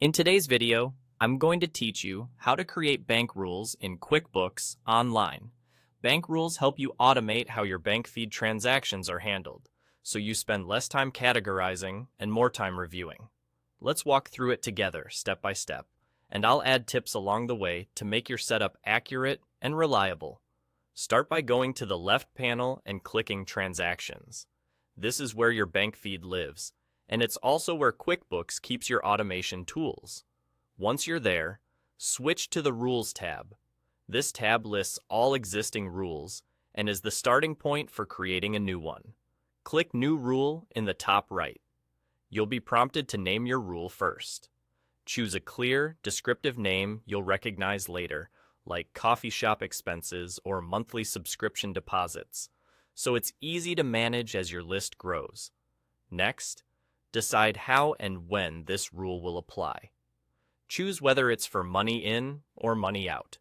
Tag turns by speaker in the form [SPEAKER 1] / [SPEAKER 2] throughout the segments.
[SPEAKER 1] In today's video, I'm going to teach you how to create bank rules in QuickBooks Online. Bank rules help you automate how your bank feed transactions are handled, so you spend less time categorizing and more time reviewing. Let's walk through it together step by step, and I'll add tips along the way to make your setup accurate and reliable. Start by going to the left panel and clicking Transactions. This is where your bank feed lives, and it's also where QuickBooks keeps your automation tools. Once you're there, switch to the Rules tab. This tab lists all existing rules and is the starting point for creating a new one. Click New Rule in the top right. You'll be prompted to name your rule first. Choose a clear, descriptive name you'll recognize later, like coffee shop expenses or monthly subscription deposits, so it's easy to manage as your list grows. Next, decide how and when this rule will apply. Choose whether it's for money in or money out.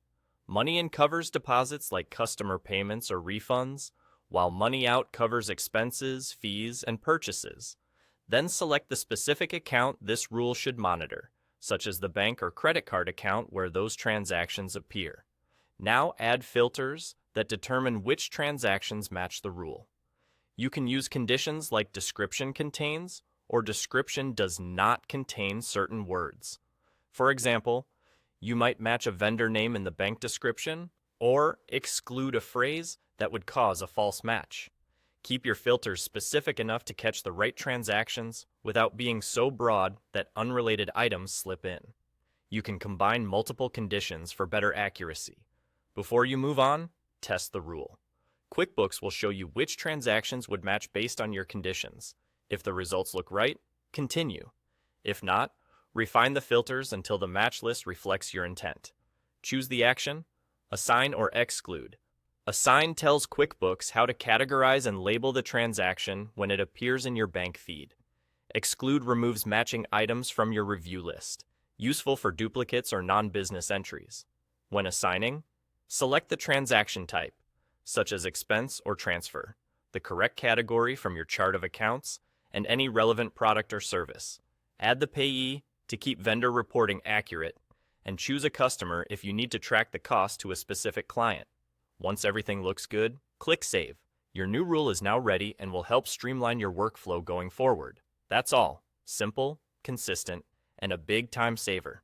[SPEAKER 1] Money in covers deposits like customer payments or refunds, while money out covers expenses, fees, and purchases. Then select the specific account this rule should monitor, such as the bank or credit card account where those transactions appear. Now add filters that determine which transactions match the rule. You can use conditions like description contains or description does not contain certain words. For example, you might match a vendor name in the bank description or exclude a phrase that would cause a false match. Keep your filters specific enough to catch the right transactions without being so broad that unrelated items slip in. You can combine multiple conditions for better accuracy. Before you move on, test the rule. QuickBooks will show you which transactions would match based on your conditions. If the results look right, continue. If not, refine the filters until the match list reflects your intent. Choose the action, assign or exclude. Assign tells QuickBooks how to categorize and label the transaction when it appears in your bank feed. Exclude removes matching items from your review list, useful for duplicates or non-business entries. When assigning, select the transaction type, such as expense or transfer, the correct category from your chart of accounts, and any relevant product or service. Add the payee to keep vendor reporting accurate, and choose a customer if you need to track the cost to a specific client. Once everything looks good, click Save. Your new rule is now ready and will help streamline your workflow going forward. That's all. Simple, consistent, and a big time saver.